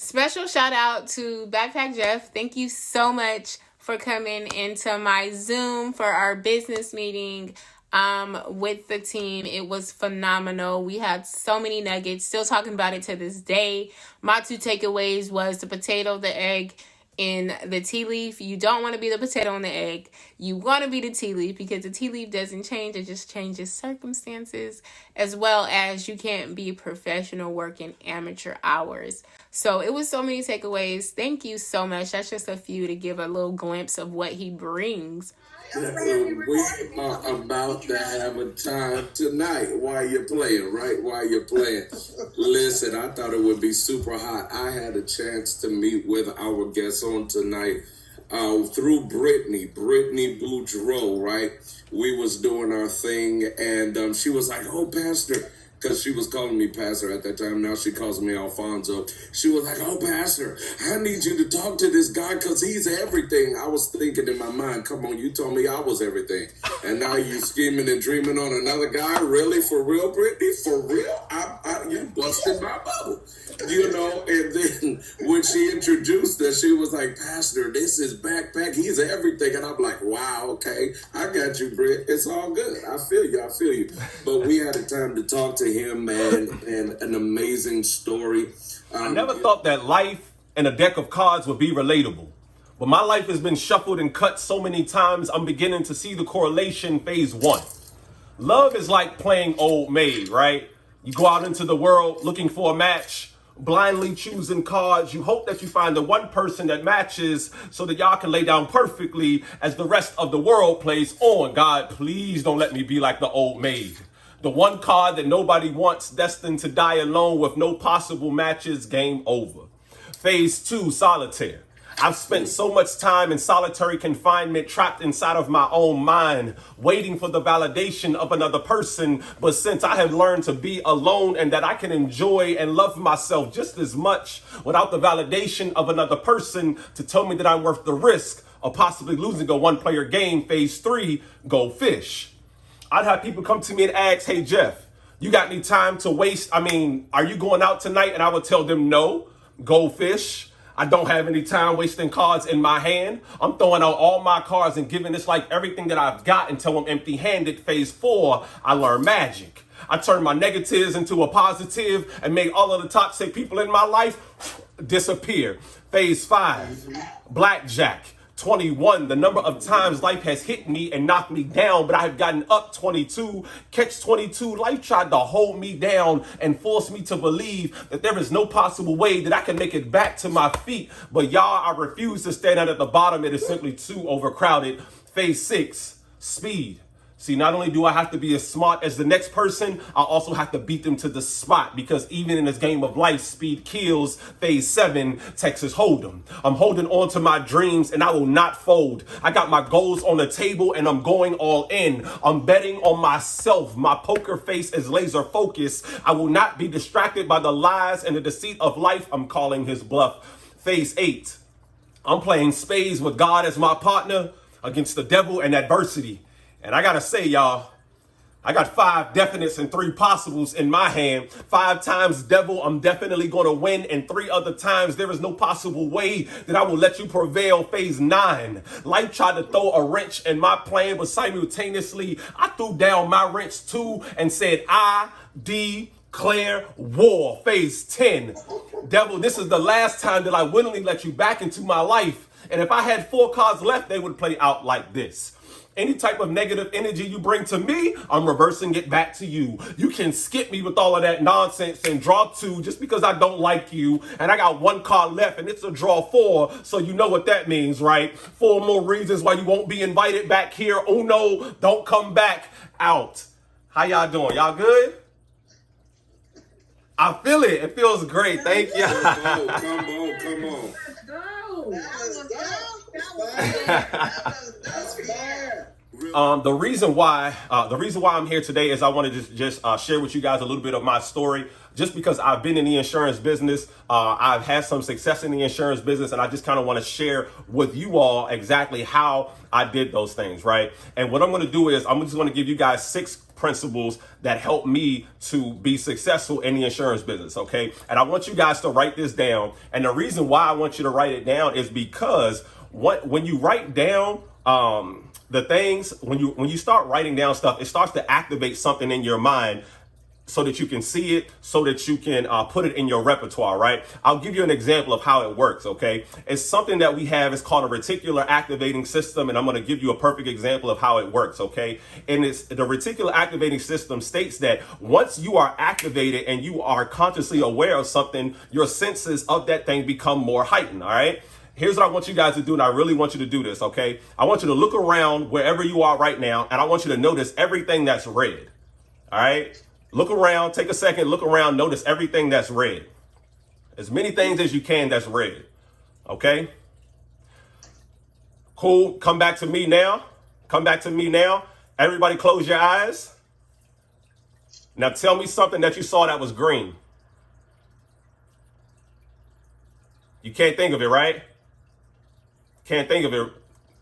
Special shout out to Backpack Jeff. Thank you so much for coming into my Zoom for our business meeting with the team. It was phenomenal. We had so many nuggets, still talking about it to this day. My 2 takeaways was the potato, the egg, in the tea leaf. You don't want to be the potato and the egg. You want to be the tea leaf because the tea leaf doesn't change. It just changes circumstances, as well as you can't be professional working amateur hours. So it was so many takeaways. Thank you so much. That's just a few to give a little glimpse of what he brings. We are about to have a time tonight while you're playing, right? While you're playing. Listen, I thought it would be super hot. I had a chance to meet with our guests on tonight through Brittany Boudreaux, right? We was doing our thing, and she was like, oh, Pastor, because she was calling me Pastor at that time. Now she calls me Alfonso. She was like, oh, Pastor, I need you to talk to this guy because he's everything. I was thinking in my mind, come on, you told me I was everything. And now you scheming and dreaming on another guy? Really? For real, Brittany? For real? You busted my bubble. You know, and then when she introduced us, she was like, Pastor, this is Backpack. He's everything. And I'm like, wow, okay. I got you, Britt. It's all good. I feel you. But we had a time to talk to him, man, and an amazing story. I never thought that life and a deck of cards would be relatable. But my life has been shuffled and cut so many times, I'm beginning to see the correlation phase 1. Love is like playing old maid, right? You go out into the world looking for a match, blindly choosing cards. You hope that you find the one person that matches so that y'all can lay down perfectly as the rest of the world plays on. God, please don't let me be like the old maid. The one card that nobody wants, destined to die alone with no possible matches, game over. Phase 2, solitaire. I've spent so much time in solitary confinement, trapped inside of my own mind, waiting for the validation of another person. But since I have learned to be alone and that I can enjoy and love myself just as much without the validation of another person to tell me that I'm worth the risk of possibly losing a one-player game, phase 3, go fish. I'd have people come to me and ask, hey, Jeff, you got any time to waste? I mean, are you going out tonight? And I would tell them, no, go fish. I don't have any time wasting cards in my hand. I'm throwing out all my cards and giving this like everything that I've got until I'm empty-handed. Phase 4, I learn magic. I turn my negatives into a positive and make all of the toxic people in my life disappear. Phase 5, blackjack. 21, the number of times life has hit me and knocked me down, but I have gotten up. 22, catch 22, life tried to hold me down and force me to believe that there is no possible way that I can make it back to my feet. But y'all, I refuse to stand out at the bottom. It is simply too overcrowded. Phase 6, speed. See, not only do I have to be as smart as the next person, I also have to beat them to the spot, because even in this game of life, speed kills. Phase 7, Texas Hold'em. I'm holding on to my dreams and I will not fold. I got my goals on the table and I'm going all in. I'm betting on myself. My poker face is laser focused. I will not be distracted by the lies and the deceit of life. I'm calling his bluff. Phase 8, I'm playing spades with God as my partner against the devil and adversity. And I gotta say, y'all, I got 5 definites and 3 possibles in my hand. 5 times devil, I'm definitely gonna win. And 3 other times, there is no possible way that I will let you prevail. Phase 9, life tried to throw a wrench in my plan, but simultaneously, I threw down my wrench too and said, I declare war. Phase 10, devil, this is the last time that I willingly let you back into my life. And if I had 4 cards left, they would play out like this. Any type of negative energy you bring to me, I'm reversing it back to you. You can skip me with all of that nonsense and draw 2 just because I don't like you. And I got 1 card left and it's a draw 4. So you know what that means, right? 4 more reasons why you won't be invited back here. Oh no, don't come back out. How y'all doing? Y'all good? I feel it. It feels great. Thank you. Come on. The reason why I'm here today is I want to just share with you guys a little bit of my story. Just because I've been in the insurance business, I've had some success in the insurance business, and I just kind of want to share with you all exactly how I did those things, right? And what I'm going to do is I'm just going to give you guys 6 principles that help me to be successful in the insurance business, okay? And I want you guys to write this down. And the reason why I want you to write it down is because when you write down the things, when you start writing down stuff, it starts to activate something in your mind so that you can see it, so that you can put it in your repertoire, right? I'll give you an example of how it works, okay? It's something that we have, it's called a reticular activating system, and I'm gonna give you a perfect example of how it works, okay? And it's the reticular activating system states that once you are activated and you are consciously aware of something, your senses of that thing become more heightened, all right? Here's what I want you guys to do, and I really want you to do this, okay? I want you to look around wherever you are right now, and I want you to notice everything that's red, all right? Look around, take a second, look around, notice everything that's red. As many things as you can that's red, okay? Cool, come back to me now. Come back to me now. Everybody close your eyes. Now tell me something that you saw that was green. You can't think of it, right? Can't think of it.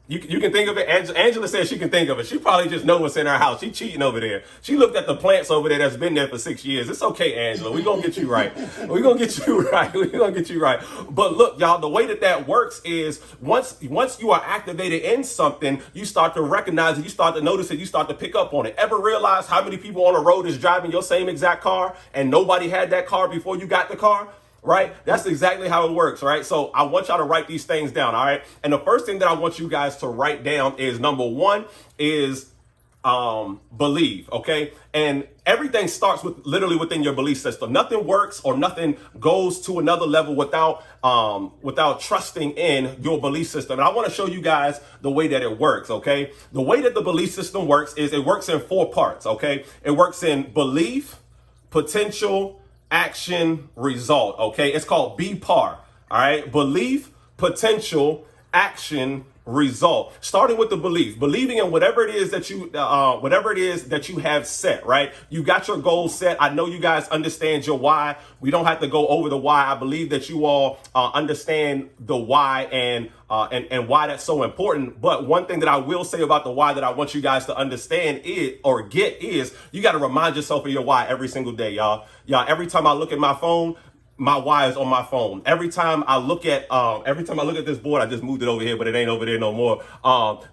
You can think of it. Angela says she can think of it. She probably just knows what's in her house. She cheating over there. She looked at the plants over there that's been there for 6 years. It's okay, Angela. We're going to get you right. We're going to get you right. We're going to get you right. But look, y'all, the way that works is once you are activated in something, you start to recognize it. You start to notice it. You start to pick up on it. Ever realize how many people on the road is driving your same exact car and nobody had that car before you got the car? Right? That's exactly how it works, right? So I want y'all to write these things down, all right? And the first thing that I want you guys to write down is number one is believe, okay? And everything starts with literally within your belief system. Nothing works or nothing goes to another level without trusting in your belief system. And I want to show you guys the way that it works, okay? The way that the belief system works is it works in 4 parts, okay? It works in belief, potential, action, result, okay? It's called BPAR, all right? Belief, potential, action, result. Starting with the belief, believing in whatever it is that you have set, right? You got your goals set. I know you guys understand your why. We don't have to go over the why. I believe that you all understand the why and why that's so important. But one thing that I will say about the why that I want you guys to understand is you got to remind yourself of your why every single day, y'all. Every time I look at my phone, my why is on my phone. Every time I look at this board, I just moved it over here, but it ain't over there no more.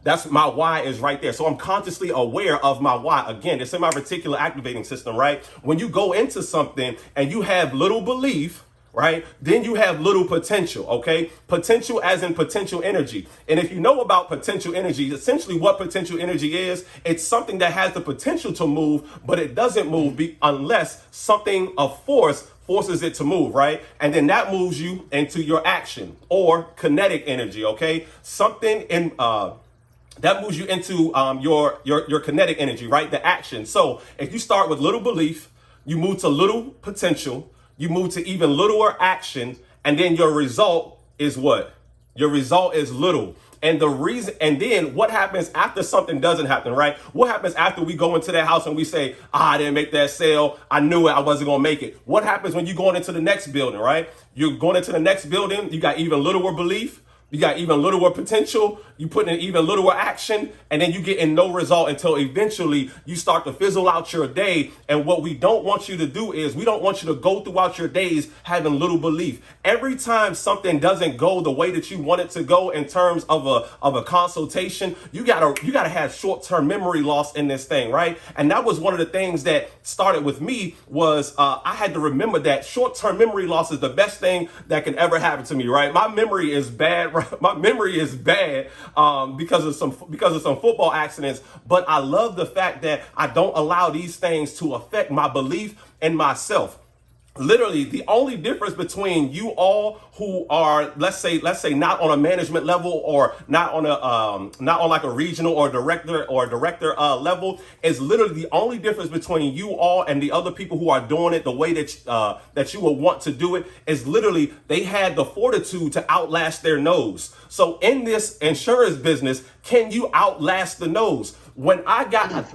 That's my why is right there. So I'm consciously aware of my why. Again, it's in my reticular activating system, right? When you go into something and you have little belief, right? Then you have little potential, okay? Potential as in potential energy. And if you know about potential energy, essentially what potential energy is, it's something that has the potential to move, but it doesn't move unless something of force forces it to move, right? And then that moves you into your action or kinetic energy, okay? Something in that moves you into your kinetic energy, right? The action. So if you start with little belief, you move to little potential, you move to even littler action, and then your result is what? Your result is little. And then what happens after something doesn't happen, right? What happens after we go into that house and we say, I didn't make that sale. I knew it. I wasn't going to make it. What happens when you're going into the next building, right? You're going into the next building. You got even littler belief. You got even littler potential. You put in even littler action, and then you get in no result until eventually you start to fizzle out your day. And what we don't want you to do is we don't want you to go throughout your days having little belief. Every time something doesn't go the way that you want it to go in terms of a consultation, you gotta have short-term memory loss in this thing, right? And that was one of the things that started with me was I had to remember that short-term memory loss is the best thing that can ever happen to me, right? My memory is bad, right? My memory is bad because of some football accidents, but I love the fact that I don't allow these things to affect my belief in myself. Literally, the only difference between you all who are, let's say, not on a management level or not on like a regional or director level, is literally the only difference between you all and the other people who are doing it the way that you will want to do it is literally they had the fortitude to outlast their nose. So in this insurance business, can you outlast the nose? When I got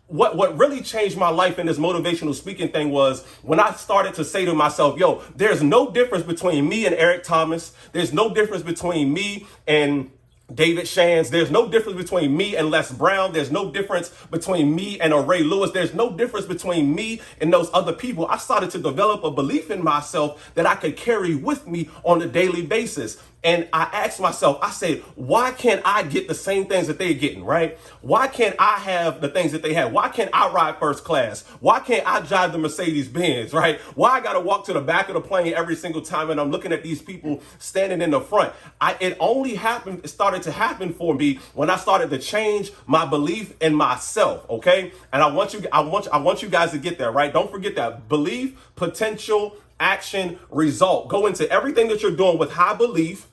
what really changed my life in this motivational speaking thing was when I started to say to myself, yo, there's no difference between me and Eric Thomas. There's no difference between me and David Shands. There's no difference between me and Les Brown. There's no difference between me and a Ray Lewis. There's no difference between me and those other people. I started to develop a belief in myself that I could carry with me on a daily basis. And I asked myself, I said, why can't I get the same things that they're getting, right? Why can't I have the things that they have? Why can't I ride first class? Why can't I drive the Mercedes Benz, right? Why I got to walk to the back of the plane every single time and I'm looking at these people standing in the front? It started to happen for me when I started to change my belief in myself, okay? And I want you guys to get that, right? Don't forget that. Belief, potential, action, result. Go into everything that you're doing with high belief,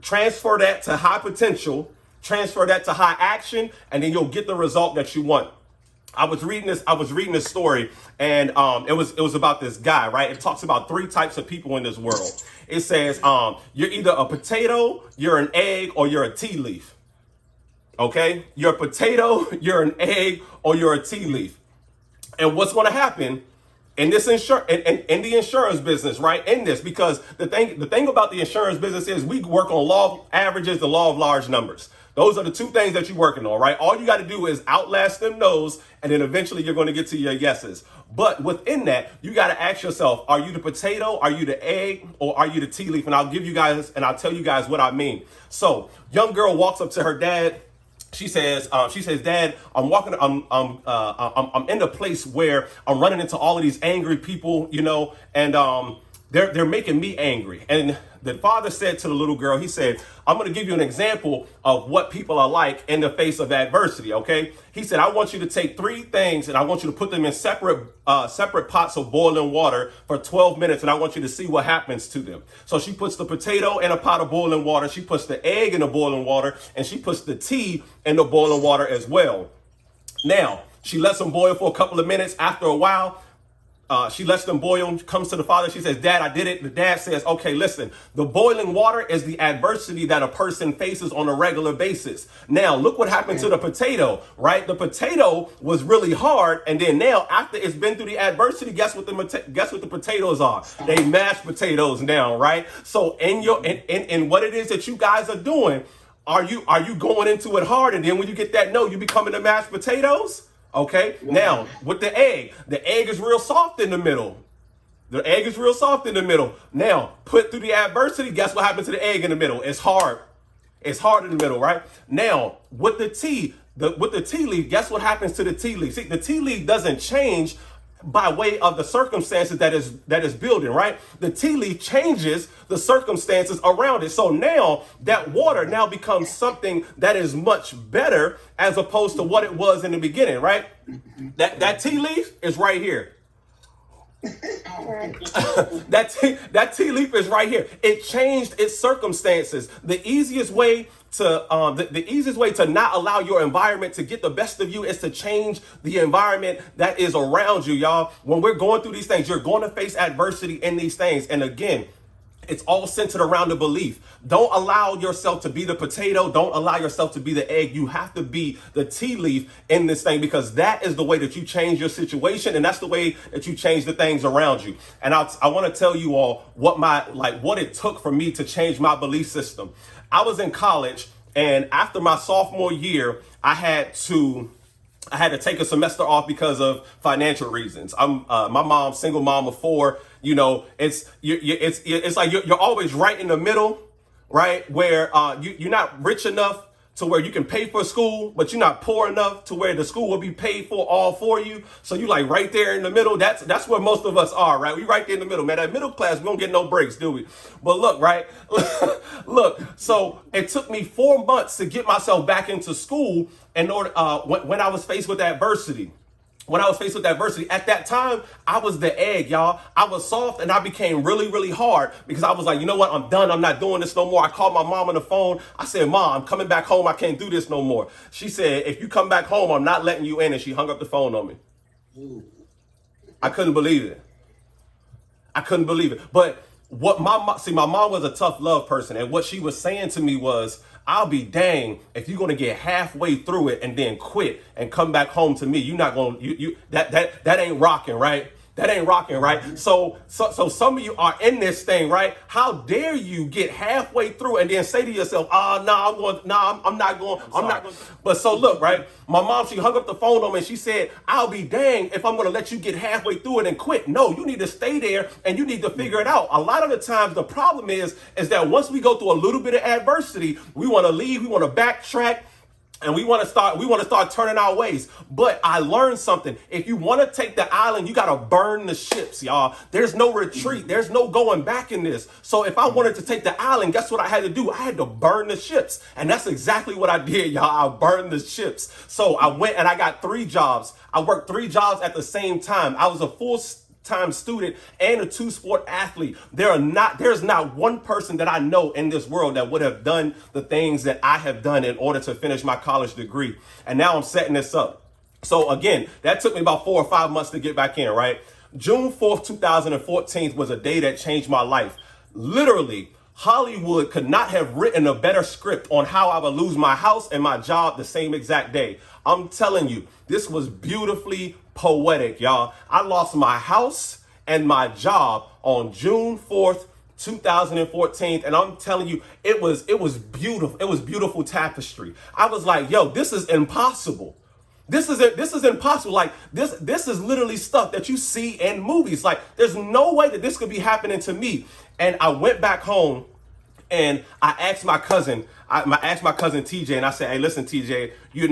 transfer that to high potential, transfer that to high action, and then you'll get the result that you want. I was reading this story, and it was about this guy, right? It talks about 3 types of people in this world. It says you're either a potato, you're an egg, or you're a tea leaf. Okay? You're a potato, you're an egg, or you're a tea leaf. And what's going to happen in this in the insurance business, right? In this, because the thing about the insurance business is we work on law of averages, the law of large numbers. Those are the 2 things that you're working on, right? All you got to do is outlast them no's, and then eventually you're going to get to your yeses. But within that, you got to ask yourself, are you the potato, are you the egg, or are you the tea leaf? And I'll tell you guys what I mean. So, young girl walks up to her dad. She says, Dad, I'm in a place where I'm running into all of these angry people, and they're making me angry. And the father said to the little girl, he said, I'm going to give you an example of what people are like in the face of adversity, okay? He said, I want you to take 3 things and I want you to put them in separate pots of boiling water for 12 minutes, and I want you to see what happens to them. So she puts the potato in a pot of boiling water, she puts the egg in the boiling water, and she puts the tea in the boiling water as well. Now, she lets them boil for a couple of minutes. After a while, she lets them boil, comes to the father. She says, Dad, I did it. The dad says, okay, listen, the boiling water is the adversity that a person faces on a regular basis. Now, look what happened to the potato, right? The potato was really hard. And then now, after it's been through the adversity, guess what the potatoes are? They mashed potatoes now, right? So in what it is that you guys are doing, are you going into it hard? And then when you get that no, you becoming the mashed potatoes? Okay, now with the egg is real soft in the middle. The egg is real soft in the middle. Now, put through the adversity, guess what happens to the egg in the middle? It's hard. It's hard in the middle, right? Now, with the tea leaf, guess what happens to the tea leaf? See, the tea leaf doesn't change by way of the circumstances that is building, right? The tea leaf changes the circumstances around it. So now that water now becomes something that is much better as opposed to what it was in the beginning, right? That tea leaf is right here. that tea leaf is right here. It changed its circumstances. The easiest way to not allow your environment to get the best of you is to change the environment that is around you, y'all. When we're going through these things, you're going to face adversity in these things. And again, it's all centered around the belief. Don't allow yourself to be the potato. Don't allow yourself to be the egg. You have to be the tea leaf in this thing, because that is the way that you change your situation, and that's the way that you change the things around you. And I want to tell you all what it took for me to change my belief system. I was in college, and after my sophomore year, I had to take a semester off because of financial reasons. I'm my mom, single mom of 4. It's like you're always right in the middle, right? Where you're not rich enough to where you can pay for school, but you're not poor enough to where the school will be paid for all for you. So you like right there in the middle. That's where most of us are, right? We right there in the middle, man. That middle class, we don't get no breaks, do we? But look, right? Look, so it took me 4 months to get myself back into school in order when I was faced with adversity. At that time, I was the egg, y'all. I was soft and I became really, really hard because I was like, you know what? I'm done. I'm not doing this no more. I called my mom on the phone. I said, Mom, I'm coming back home. I can't do this no more. She said, if you come back home, I'm not letting you in. And she hung up the phone on me. I couldn't believe it. But my mom was a tough love person. And what she was saying to me was, I'll be dang if you're gonna get halfway through it and then quit and come back home to me. You're not gonna that ain't rocking, right? That ain't rocking, right? So some of you are in this thing, right? How dare you get halfway through and then say to yourself, I'm not going. But so look, right? My mom, she hung up the phone on me and she said, I'll be dang if I'm going to let you get halfway through it and quit. No, you need to stay there and you need to figure it out. A lot of the times the problem is that once we go through a little bit of adversity, we want to leave, we want to backtrack. And we want to start turning our ways. But I learned something. If you want to take the island, you got to burn the ships, y'all. There's no retreat. There's no going back in this. So if I wanted to take the island, guess what I had to do? I had to burn the ships. And that's exactly what I did, y'all. I burned the ships. So I went and I got 3 jobs. I worked 3 jobs at the same time. I was a full-time student and a 2-sport athlete. There's not one person that I know in this world that would have done the things that I have done in order to finish my college degree. And now I'm setting this up. So again, that took me about 4 or 5 months to get back in, right? June 4th, 2014 was a day that changed my life. Literally, Hollywood could not have written a better script on how I would lose my house and my job the same exact day. I'm telling you, this was beautifully poetic, y'all. I lost my house and my job on June 4th, 2014. And I'm telling you, it was beautiful. It was beautiful tapestry. I was like, yo, this is impossible. This is impossible. Like this is literally stuff that you see in movies. Like there's no way that this could be happening to me. And I went back home and I asked my cousin, TJ, and I said, hey, listen, TJ, you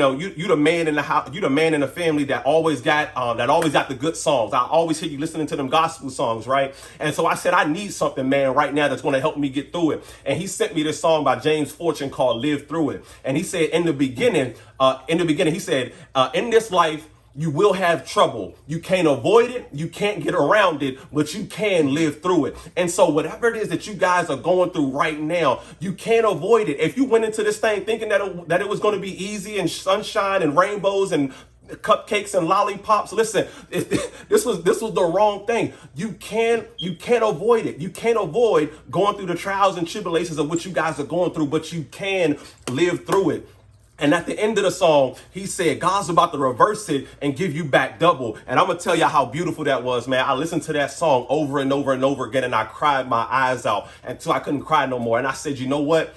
the man in the house, you the man in the family that always got the good songs. I always hear you listening to them gospel songs, right? And so I said, I need something, man, right now that's going to help me get through it. And he sent me this song by James Fortune called Live Through It. And he said, in the beginning, he said, in this life, you will have trouble. You can't avoid it. You can't get around it, but you can live through it. And so whatever it is that you guys are going through right now, you can't avoid it. If you went into this thing thinking that it was going to be easy and sunshine and rainbows and cupcakes and lollipops, listen, this was the wrong thing. You can't avoid it. You can't avoid going through the trials and tribulations of what you guys are going through, but you can live through it. And at the end of the song, he said, God's about to reverse it and give you back double. And I'm going to tell you how beautiful that was, man. I listened to that song over and over and over again, and I cried my eyes out until I couldn't cry no more. And I said, you know what?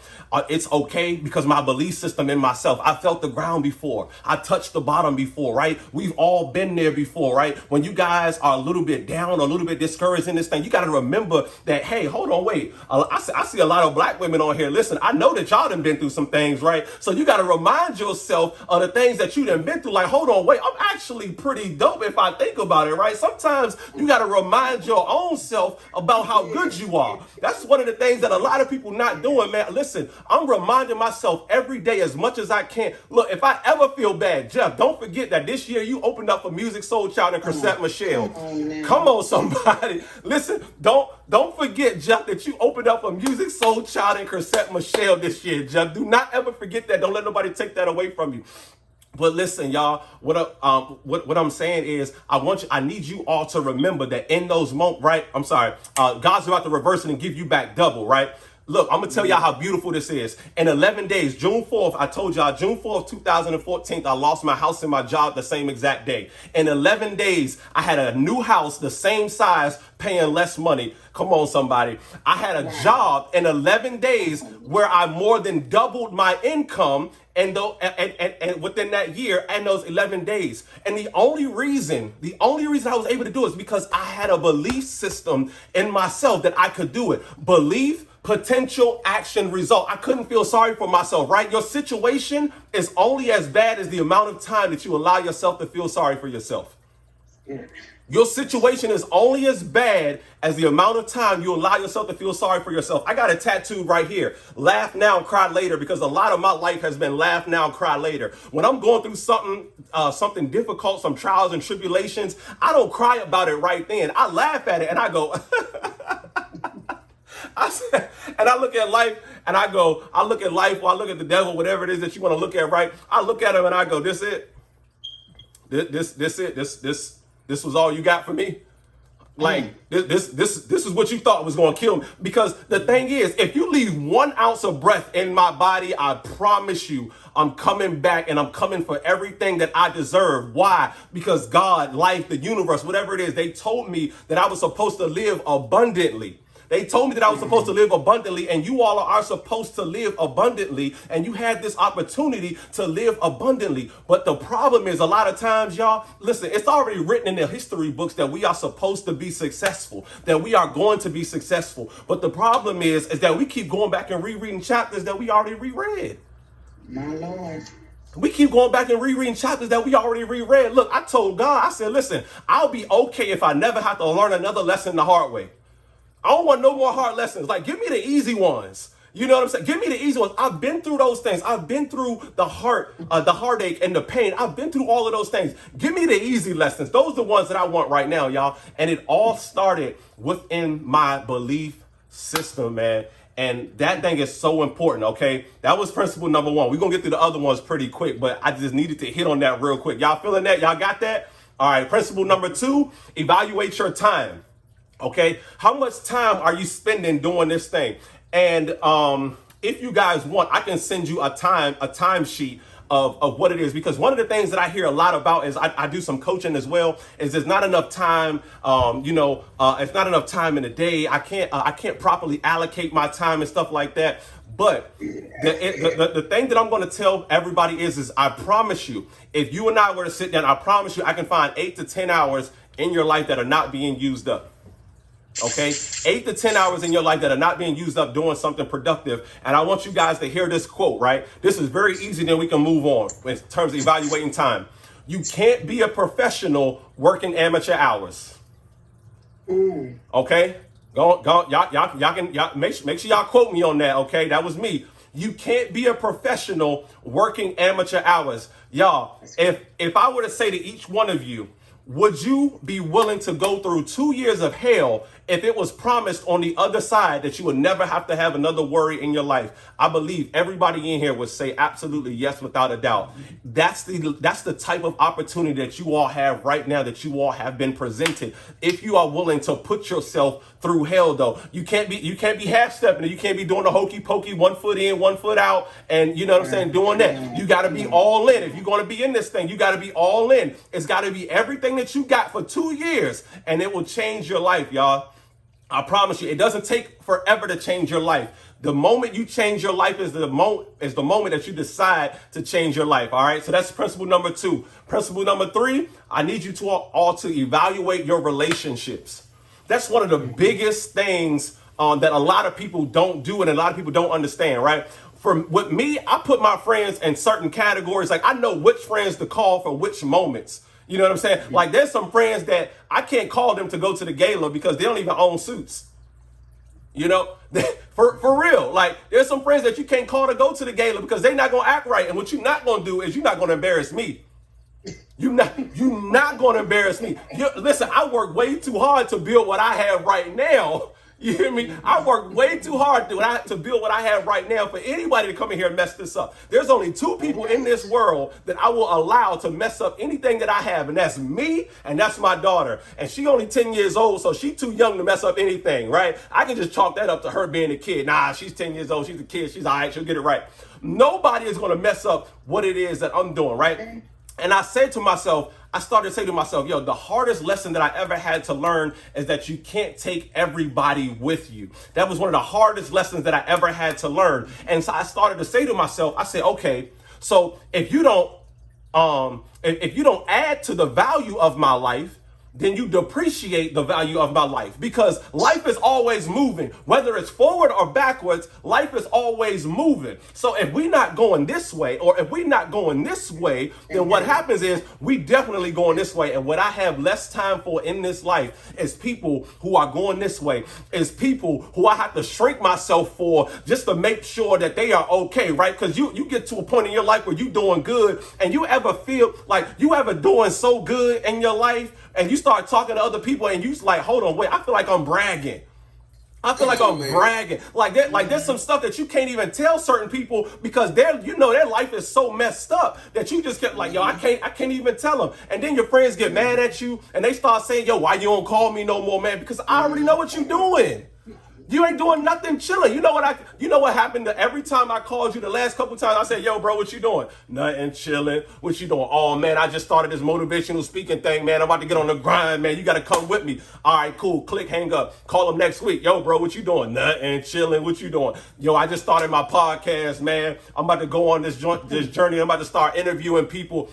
It's okay because my belief system in myself, I felt the ground before. I touched the bottom before, right? We've all been there before, right? When you guys are a little bit down, a little bit discouraged in this thing, you got to remember that, hey, hold on, wait. I see a lot of black women on here. Listen, I know that y'all done been through some things, right? So you got to remind yourself of the things that you done been through. Like, hold on, wait, I'm actually pretty dope if I think about it, right? Sometimes you got to remind your own self about how good you are. That's one of the things that a lot of people not doing, man. Listen, I'm reminding myself every day as much as I can. Look, if I ever feel bad, Jeff, don't forget that this year you opened up for Musiq Soulchild and Chrisette Michele. Come on, somebody. Listen, don't forget, Jeff, that you opened up for Musiq Soulchild and Chrisette Michele this year, Jeff. Do not ever forget that. Don't let nobody take that away from you. But listen, y'all, what I'm saying is I need you all to remember that in those moments, right? I'm sorry. God's about to reverse it and give you back double, right? Look, I'm going to tell y'all how beautiful this is. In 11 days, June 4th, I told y'all, June 4th, 2014, I lost my house and my job the same exact day. In 11 days, I had a new house, the same size, paying less money. Come on, somebody. I had a job in 11 days where I more than doubled my income and within that year and those 11 days. And the only reason I was able to do it is because I had a belief system in myself that I could do it. Belief, potential, action, result. I couldn't feel sorry for myself, right? Your situation is only as bad as the amount of time that you allow yourself to feel sorry for yourself. Your situation is only as bad as the amount of time you allow yourself to feel sorry for yourself. I got a tattoo right here. Laugh now, cry later, because a lot of my life has been laugh now, cry later. When I'm going through something difficult, some trials and tribulations, I don't cry about it right then. I laugh at it and I go, and I look at life and I look at life, or I look at the devil, whatever it is that you want to look at, right? I look at him and I go, this it? This was all you got for me? Like this is what you thought was going to kill me. Because the thing is, if you leave 1 ounce of breath in my body, I promise you, I'm coming back and I'm coming for everything that I deserve. Why? Because God, life, the universe, whatever it is, they told me that I was supposed to live abundantly. They told me that I was supposed to live abundantly, and you all are supposed to live abundantly, and you had this opportunity to live abundantly. But the problem is, a lot of times, y'all, listen, it's already written in the history books that we are supposed to be successful, that we are going to be successful. But the problem is that we keep going back and rereading chapters that we already reread. My Lord. We keep going back and rereading chapters that we already reread. Look, I told God, I said, listen, I'll be okay if I never have to learn another lesson the hard way. I don't want no more hard lessons. Like, give me the easy ones. You know what I'm saying? Give me the easy ones. I've been through those things. I've been through the heartache and the pain. I've been through all of those things. Give me the easy lessons. Those are the ones that I want right now, y'all. And it all started within my belief system, man. And that thing is so important, okay? That was principle number 1. We're going to get through the other ones pretty quick, but I just needed to hit on that real quick. Y'all feeling that? Y'all got that? All right, principle number 2, evaluate your time. Okay, how much time are you spending doing this thing? And if you guys want, I can send you a time sheet of what it is, because one of the things that I hear a lot about is I do some coaching as well, is there's not enough time. It's not enough time in a day. I can't properly allocate my time and stuff like that. But the thing that I'm going to tell everybody is I promise you, if you and I were to sit down, I promise you I can find 8 to 10 hours in your life that are not being used up. Okay, 8 to 10 hours in your life that are not being used up doing something productive. And I want you guys to hear this quote, right? This is very easy, then we can move on in terms of evaluating time. You can't be a professional working amateur hours. Okay, y'all make sure y'all quote me on that. Okay, that was me. You can't be a professional working amateur hours. Y'all, if I were to say to each one of you, would you be willing to go through 2 years of hell if it was promised on the other side that you would never have to have another worry in your life? I believe everybody in here would say absolutely yes, without a doubt. That's the type of opportunity that you all have right now, that you all have been presented. If you are willing to put yourself through hell, though, you can't be half stepping it. You can't be doing the hokey pokey, 1 foot in, 1 foot out, and you know what I'm saying, doing that. You got to be all in. If you're going to be in this thing, you got to be all in. It's got to be everything that you got for 2 years, and it will change your life, y'all. I promise you, it doesn't take forever to change your life. The moment you change your life is the moment that you decide to change your life. All right. So that's principle number 2. Principle number 3, I need you to all to evaluate your relationships. That's one of the biggest things that a lot of people don't do and a lot of people don't understand, right? With me, I put my friends in certain categories. Like, I know which friends to call for which moments. You know what I'm saying? Like, there's some friends that I can't call them to go to the gala because they don't even own suits. You know, for real. Like, there's some friends that you can't call to go to the gala because they're not going to act right. And what you're not going to do is you're not going to embarrass me. You're not going to embarrass me. Listen, I work way too hard to build what I have right now. You hear me? I work way too hard to build what I have right now for anybody to come in here and mess this up. There's only 2 people in this world that I will allow to mess up anything that I have, and that's me and that's my daughter. And she only 10 years old, so she's too young to mess up anything, right? I can just chalk that up to her being a kid. Nah, she's 10 years old. She's a kid. She's all right. She'll get it right. Nobody is going to mess up what it is that I'm doing, right? And I started to say to myself, yo, the hardest lesson that I ever had to learn is that you can't take everybody with you. That was one of the hardest lessons that I ever had to learn. And so I started to say to myself, I said, okay, so if you don't add to the value of my life, then you depreciate the value of my life, because life is always moving. Whether it's forward or backwards, life is always moving. So if we're not going this way, or if we're not going this way, then what happens is we definitely going this way. And what I have less time for in this life is people who are going this way, is people who I have to shrink myself for just to make sure that they are okay, right? Because you get to a point in your life where you're doing good, and you ever feel like you ever doing so good in your life, and you start talking to other people and you like, hold on, wait, I feel like I'm bragging. I feel like I'm bragging. Like that, like there's some stuff that you can't even tell certain people because their life is so messed up that you just get like, yo, I can't even tell them. And then your friends get mad at you and they start saying, yo, why you don't call me no more, man? Because I already know what you're doing. You ain't doing nothing chilling. You know what happened to every time I called you the last couple times? I said, yo, bro, what you doing? Nothing, chilling. What you doing? Oh, man, I just started this motivational speaking thing, man. I'm about to get on the grind, man. You got to come with me. All right, cool. Click, hang up. Call them next week. Yo, bro, what you doing? Nothing, chilling. What you doing? Yo, I just started my podcast, man. I'm about to go on this journey. I'm about to start interviewing people.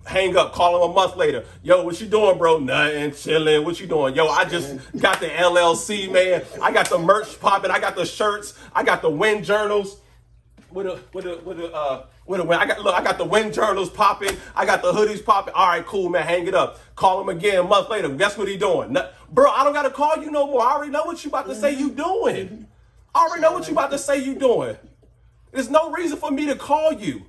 Hang up, call him a month later. Yo, what you doing, bro? Nothing, chilling. What you doing? Yo, I just got the LLC, man. I got the merch popping. I got the shirts. I got the wind journals. I got the wind journals popping. I got the hoodies popping. All right, cool, man. Hang it up. Call him again a month later. Guess what he doing? Bro, I don't got to call you no more. I already know what you about to say you doing. I already know what you about to say you doing. There's no reason for me to call you.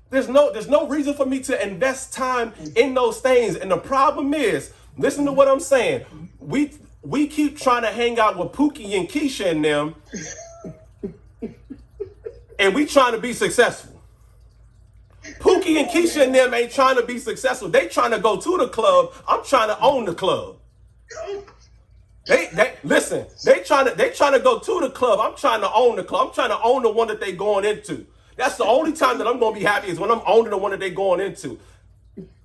There's no reason for me to invest time in those things. And the problem is, listen to what I'm saying. We keep trying to hang out with Pookie and Keisha and them, and we trying to be successful. Pookie and Keisha and them ain't trying to be successful. They trying to go to the club. I'm trying to own the club. They trying to go to the club. I'm trying to own the club. I'm trying to own the one that they going into. That's the only time that I'm going to be happy is when I'm owning the one that they going into.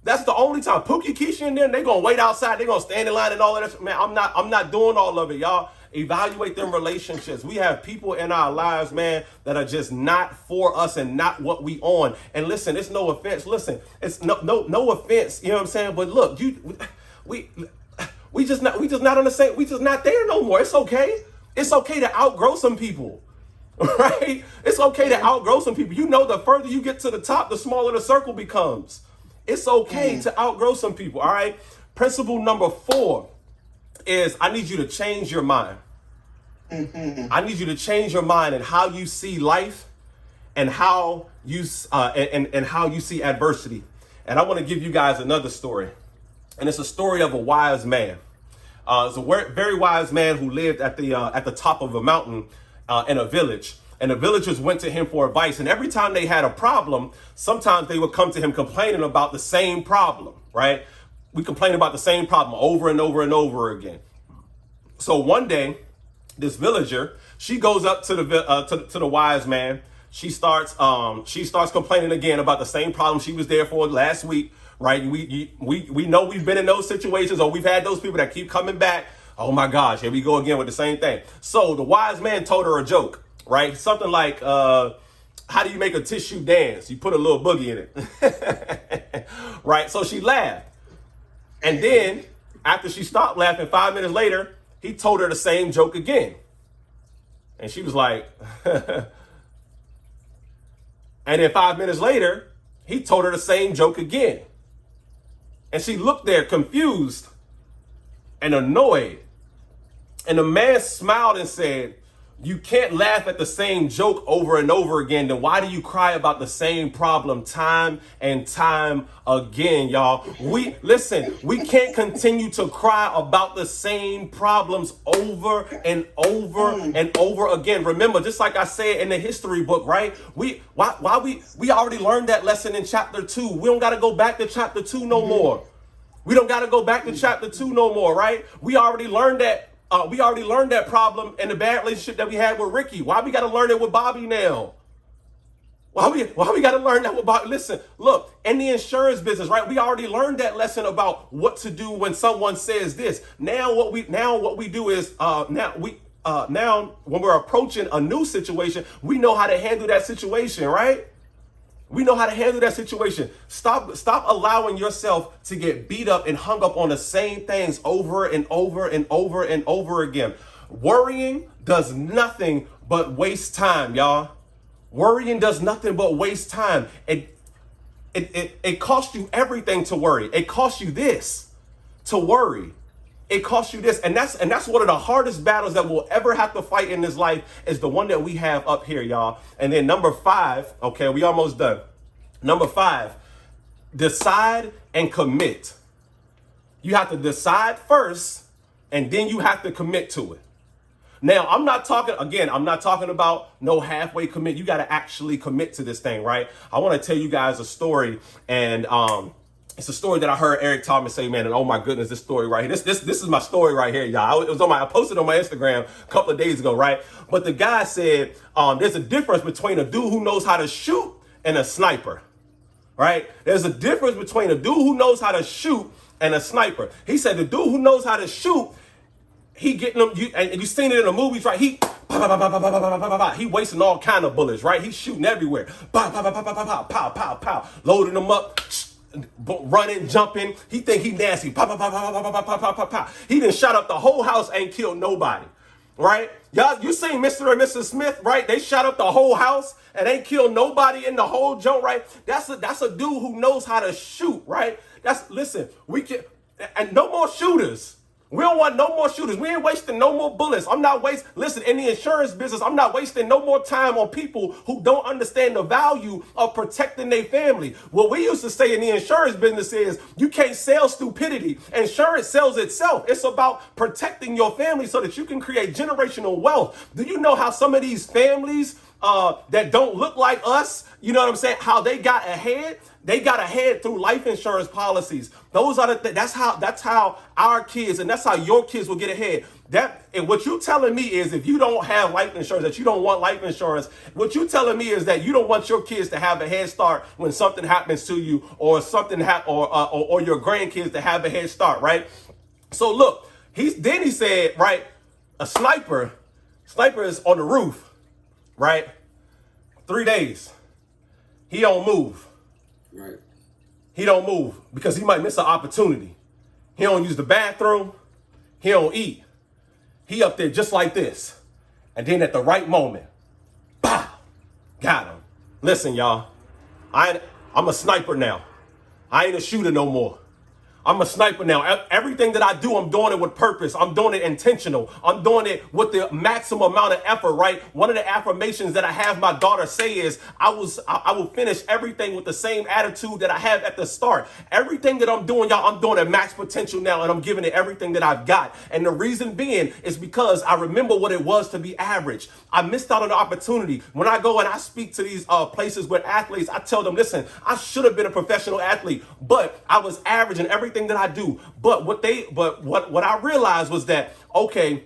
That's the only time. Pookie, Keisha, and them, they going to wait outside. They going to stand in line and all of that. Man, I'm not doing all of it, y'all. Evaluate them relationships. We have people in our lives, man, that are just not for us and not what we on. And listen, it's no offense. Listen, it's no offense. You know what I'm saying? But look, we just not on the same. We just not there no more. It's okay. It's okay to outgrow some people. Right? It's okay to outgrow some people. You know, the further you get to the top, the smaller the circle becomes. It's okay to outgrow some people. All right. Principle number 4 is I need you to change your mind. I need you to change your mind and how you see life and how you and how you see adversity. And I want to give you guys another story. And it's a story of a wise man. It's a very wise man who lived at the top of a mountain in a village, and the villagers went to him for advice. And every time they had a problem, sometimes they would come to him complaining about the same problem, right? We complain about the same problem over and over and over again. So one day, this villager, she goes up to the wise man. She starts complaining again about the same problem she was there for last week, right? We know we've been in those situations, or we've had those people that keep coming back. Oh my gosh, here we go again with the same thing. So the wise man told her a joke, right? Something like, how do you make a tissue dance? You put a little boogie in it, right? So she laughed. And then after she stopped laughing, 5 minutes later, he told her the same joke again. And she was like, and then 5 minutes later, he told her the same joke again. And she looked there confused and annoyed. And the man smiled and said, you can't laugh at the same joke over and over again. Then why do you cry about the same problem time and time again, y'all? We can't continue to cry about the same problems over and over and over again. Remember, just like I said in the history book, right? We already learned that lesson in chapter 2. We don't got to go back to chapter 2 no more. We don't got to go back to chapter 2 no more, right? We already learned that. We already learned that problem in the bad relationship that we had with Ricky. Why we got to learn it with Bobby now? Why we got to learn that with Bobby? Listen, look, in the insurance business, right? We already learned that lesson about what to do when someone says this. Now what we do is now when we're approaching a new situation, we know how to handle that situation, right? We know how to handle that situation. Stop allowing yourself to get beat up and hung up on the same things over and over and over and over again. Worrying does nothing but waste time, y'all. Worrying does nothing but waste time. It costs you everything to worry. It costs you this to worry. It costs you this. And that's one of the hardest battles that we'll ever have to fight in this life, is the one that we have up here, y'all. And then number 5, okay, we almost done. Number 5, decide and commit. You have to decide first, and then you have to commit to it. Now, I'm not talking about no halfway commit. You got to actually commit to this thing, right? I want to tell you guys a story, and it's a story that I heard Eric Thomas say, man, and oh my goodness, this story right here. This is my story right here, y'all. I posted on my Instagram a couple of days ago, right? But the guy said, there's a difference between a dude who knows how to shoot and a sniper, right? There's a difference between a dude who knows how to shoot and a sniper. He said the dude who knows how to shoot, he getting them, and you seen it in the movies, right? He wasting all kind of bullets, right? He's shooting everywhere. Pow, loading them up, running, jumping. He think he nasty. Pow. He done shot up the whole house, ain't killed nobody, right? Y'all, you seen Mr. and Mrs. Smith, right? They shot up the whole house and ain't killed nobody in the whole joint, right? That's a dude who knows how to shoot, right? Listen, we can, and no more shooters. We don't want no more shooters. We ain't wasting no more bullets. Listen, in the insurance business, I'm not wasting no more time on people who don't understand the value of protecting their family. What we used to say in the insurance business is you can't sell stupidity. Insurance sells itself. It's about protecting your family so that you can create generational wealth. Do you know how some of these families that don't look like us, you know what I'm saying, how they got ahead? They got ahead through life insurance policies. Those are that's how our kids, and that's how your kids will get ahead. And what you telling me is, if you don't have life insurance, that you don't want life insurance, what you telling me is that you don't want your kids to have a head start when something happens to you, or or your grandkids to have a head start, right? So look, he said, right, a sniper is on the roof, right? 3 days. He don't move. Right. He don't move because he might miss an opportunity. He don't use the bathroom. He don't eat. He up there just like this. And then at the right moment, pow, got him. Listen, y'all, I'm a sniper now. I ain't a shooter no more. I'm a sniper now. Everything that I do, I'm doing it with purpose. I'm doing it intentional. I'm doing it with the maximum amount of effort, right? One of the affirmations that I have my daughter say is, I will finish everything with the same attitude that I have at the start. Everything that I'm doing, y'all, I'm doing at max potential now, and I'm giving it everything that I've got. And the reason being is because I remember what it was to be average. I missed out on the opportunity. When I go and I speak to these places with athletes, I tell them, listen, I should have been a professional athlete, but I was average in everything that I do. But what I realized was that, okay,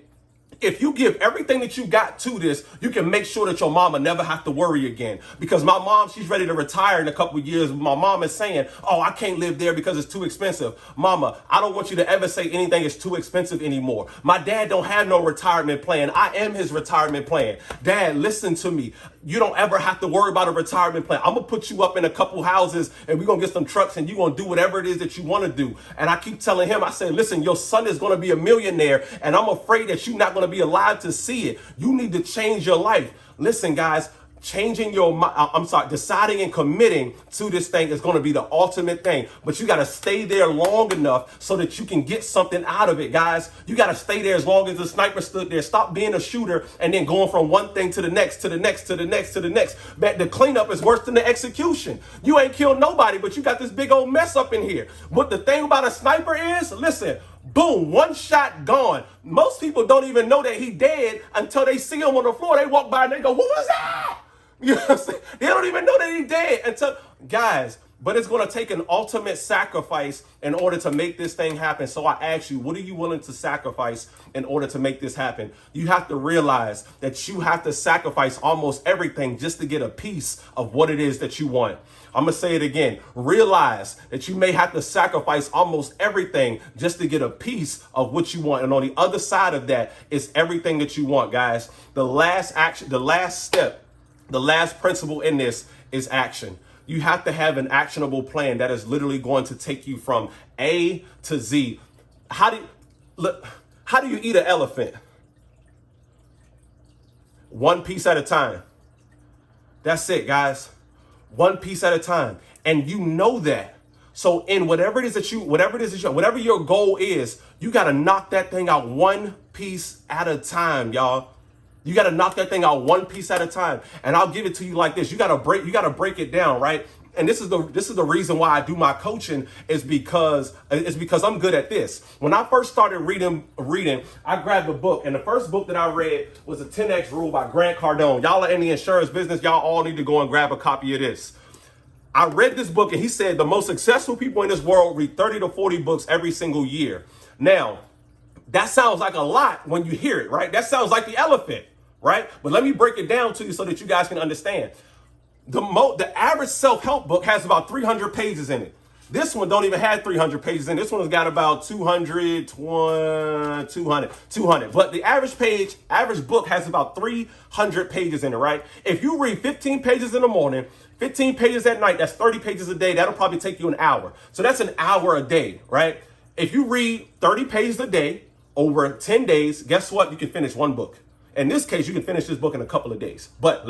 if you give everything that you got to this, you can make sure that your mama never have to worry again. Because my mom, she's ready to retire in a couple of years. My mom is saying, oh, I can't live there because it's too expensive. Mama, I don't want you to ever say anything is too expensive anymore. My dad don't have no retirement plan. I am his retirement plan. Dad, listen to me. You don't ever have to worry about a retirement plan. I'm going to put you up in a couple houses, and we're going to get some trucks, and you're going to do whatever it is that you want to do. And I keep telling him, I say, listen, your son is going to be a millionaire, and I'm afraid that you're not going to be alive to see it. You need to change your life. Listen, guys, deciding and committing to this thing is going to be the ultimate thing. But you got to stay there long enough so that you can get something out of it, guys. You got to stay there as long as the sniper stood there. Stop being a shooter and then going from one thing to the next, to the next, to the next, to the next. But the cleanup is worse than the execution. You ain't killed nobody, but you got this big old mess up in here. What the thing about a sniper is, listen, boom, one shot gone. Most people don't even know that he dead until they see him on the floor. They walk by and they go, what was that? You know what I'm saying? They don't even know that he dead until, guys, but it's going to take an ultimate sacrifice in order to make this thing happen. So I ask you, what are you willing to sacrifice in order to make this happen? You have to realize that you have to sacrifice almost everything just to get a piece of what it is that you want. I'm going to say it again. Realize that you may have to sacrifice almost everything just to get a piece of what you want. And on the other side of that is everything that you want, guys. The last action, the last step, the last principle in this is action. You have to have an actionable plan that is literally going to take you from A to Z. How do you eat an elephant? One piece at a time. That's it, guys. One piece at a time. And you know that. So in whatever your goal is, you got to knock that thing out one piece at a time, y'all. You got to knock that thing out one piece at a time. And I'll give it to you like this. You got to break it down, right? and this is the reason why I do my coaching, is because I'm good at this. When I first started reading, I grabbed a book, and the first book that I read was a 10X Rule by Grant Cardone. Y'all are in the insurance business, y'all all need to go and grab a copy of this. I read this book, and he said the most successful people in this world read 30 to 40 books every single year. Now, that sounds like a lot when you hear it, right? That sounds like the elephant, right? But let me break it down to you so that you guys can understand. The average self-help book has about 300 pages in it. This one don't even have 300 pages in it. This one's got about 200. But the average book has about 300 pages in it, right? If you read 15 pages in the morning, 15 pages at night, that's 30 pages a day. That'll probably take you an hour. So that's an hour a day, right? If you read 30 pages a day over 10 days, guess what? You can finish one book. In this case, you can finish this book in a couple of days. But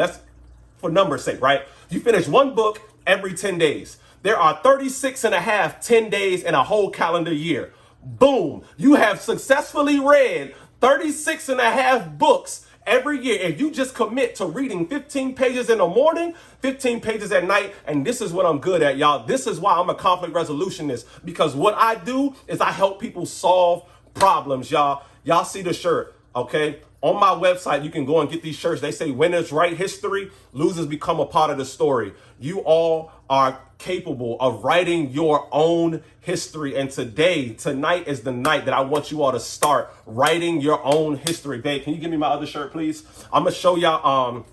for numbers' sake, right? You finish one book every 10 days. There are 36 and a half 10 days in a whole calendar year. Boom. You have successfully read 36 and a half books every year. If you just commit to reading 15 pages in the morning, 15 pages at night, and this is what I'm good at, y'all. This is why I'm a conflict resolutionist, because what I do is I help people solve problems, y'all. Y'all see the shirt, okay? On my website, you can go and get these shirts. They say winners write history, losers become a part of the story. You all are capable of writing your own history. And tonight is the night that I want you all to start writing your own history. Babe, can you give me my other shirt, please? I'm going to show y'all.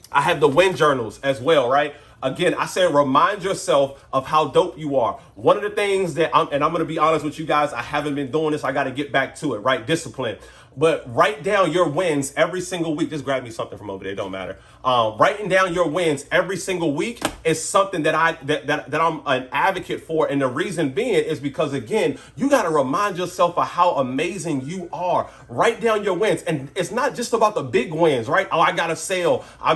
I have the win journals as well, right? Again, I said, remind yourself of how dope you are. One of the things that I'm going to be honest with you guys, I haven't been doing this. I got to get back to it, right? Discipline. But write down your wins every single week. Just grab me something from over there. It don't matter. Writing down your wins every single week is something that I'm an advocate for. And the reason being is because, again, you got to remind yourself of how amazing you are. Write down your wins. And it's not just about the big wins, right? Oh, I got a sale. I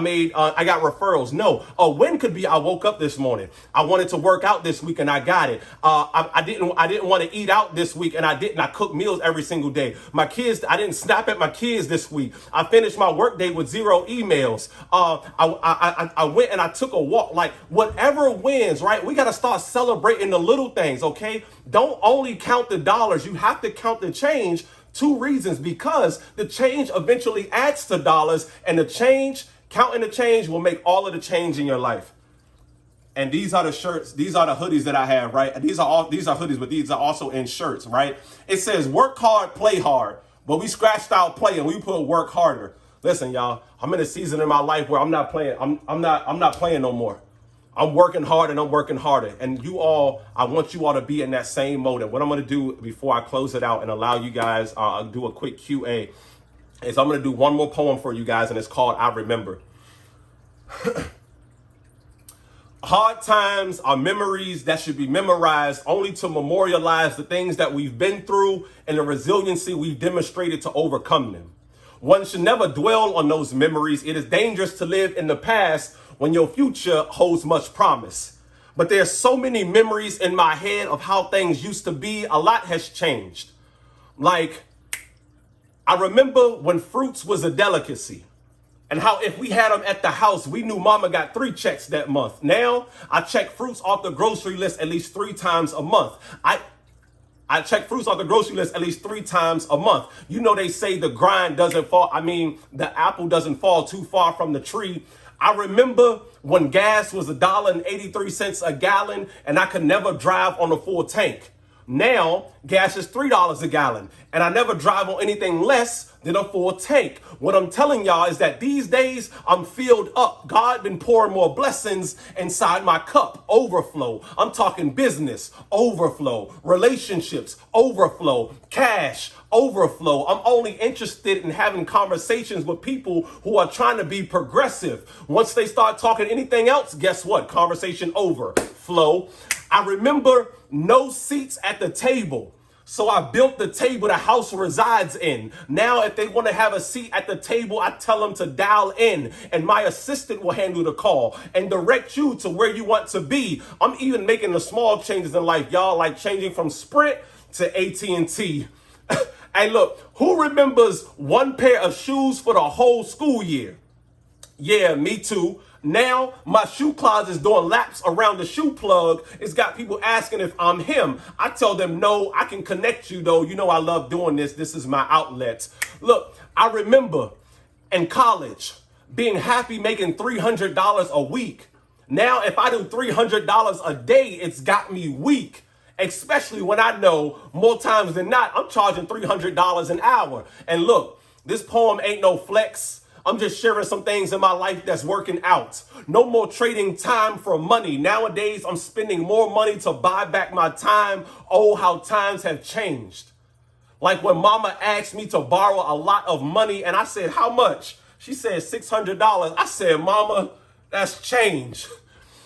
got referrals. No, a win could be I woke up this morning. I wanted to work out this week and I got it. I didn't want to eat out this week and I didn't. I cook meals every single day. My kids, I didn't snap at my kids this week. I finished my work day with 0 emails. I went and I took a walk. Like, whatever wins, right? We got to start celebrating the little things, okay? Don't only count the dollars. You have to count the change. 2 reasons: because the change eventually adds to dollars, and counting the change will make all of the change in your life. And these are the shirts. These are the hoodies that I have, right? These are hoodies, but these are also in shirts, right? It says work hard, play hard. But we scratched out play and we put work harder. Listen, y'all, I'm in a season in my life where I'm not playing. I'm not playing no more. I'm working hard and I'm working harder. And I want you all to be in that same mode. And what I'm going to do before I close it out and allow you guys do a quick QA is I'm going to do one more poem for you guys, and it's called I Remember. Hard times are memories that should be memorized only to memorialize the things that we've been through and the resiliency we've demonstrated to overcome them. One should never dwell on those memories. It is dangerous to live in the past when your future holds much promise. But there's so many memories in my head of how things used to be. A lot has changed. Like, I remember when fruits was a delicacy. And how if we had them at the house, we knew mama got 3 checks that month. Now, I check fruits off the grocery list at least 3 times a month. I check fruits off the grocery list at least 3 times a month. You know, they say the the apple doesn't fall too far from the tree. I remember when gas was $1.83 a gallon and I could never drive on a full tank. Now, gas is $3 a gallon, and I never drive on anything less than a full tank. What I'm telling y'all is that these days I'm filled up. God been pouring more blessings inside my cup. Overflow. I'm talking business, overflow, relationships, overflow, cash, overflow. I'm only interested in having conversations with people who are trying to be progressive. Once they start talking anything else, guess what? Conversation over. Flow. I remember no seats at the table. So I built the table the house resides in. Now, if they want to have a seat at the table, I tell them to dial in, and my assistant will handle the call and direct you to where you want to be. I'm even making the small changes in life, y'all, like changing from Sprint to AT&T. Hey, look, who remembers one pair of shoes for the whole school year? Yeah, me too. Now my shoe closet is doing laps around the shoe plug. It's got people asking if I'm him. I tell them no, I can connect you though. You know I love doing this. This is my outlet. Look, I remember in college being happy making $300 a week. Now if I do $300 a day, it's got me weak. Especially when I know more times than not, I'm charging $300 an hour. And look, this poem ain't no flex. I'm just sharing some things in my life that's working out. No more trading time for money. Nowadays, I'm spending more money to buy back my time. Oh, how times have changed. Like when mama asked me to borrow a lot of money and I said, how much? She said $600. I said, mama, that's change.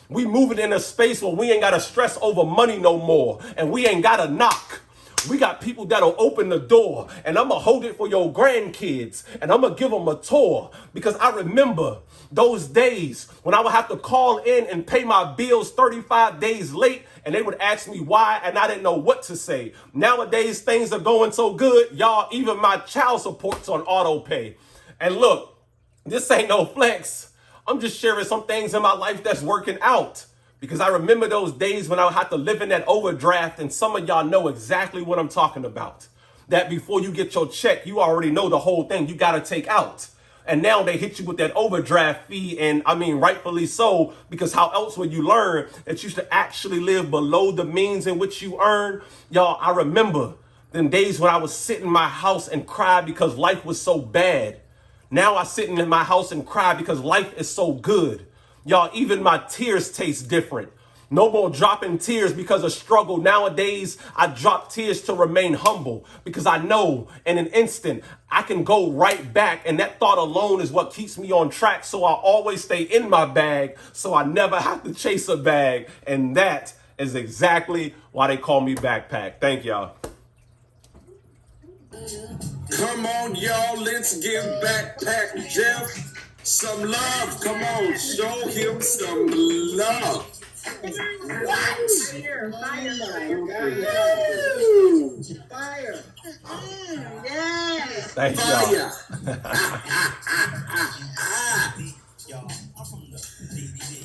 We moving in a space where we ain't got to stress over money no more. And we ain't got to knock. We got people that'll open the door, and I'm going to hold it for your grandkids, and I'm going to give them a tour, because I remember those days when I would have to call in and pay my bills 35 days late, and they would ask me why, and I didn't know what to say. Nowadays, things are going so good, y'all, even my child support's on auto pay. And look, this ain't no flex. I'm just sharing some things in my life that's working out. Because I remember those days when I would have to live in that overdraft, and some of y'all know exactly what I'm talking about. That before you get your check, you already know the whole thing you got to take out. And now they hit you with that overdraft fee, and I mean, rightfully so, because how else would you learn that you should actually live below the means in which you earn? Y'all, I remember them days when I was sitting in my house and cry because life was so bad. Now I sit in my house and cry because life is so good. Y'all, even my tears taste different. No more dropping tears because of struggle. Nowadays, I drop tears to remain humble because I know in an instant I can go right back. And that thought alone is what keeps me on track. So I always stay in my bag so I never have to chase a bag. And that is exactly why they call me Backpack. Thank y'all. Come on, y'all. Let's give Backpack Jeff some love. Come on, show him some love. What? Fire. Yes. Thank Fire.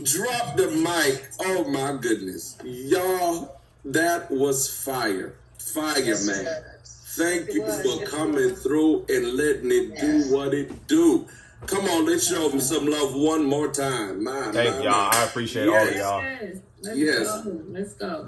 Drop the mic. Oh my goodness. Y'all, that was fire. Fire, man. Thank you for coming through and letting it do what it do. Come on, let's show them some love one more time. Thank y'all. I appreciate all of y'all. Let's go. Let's go.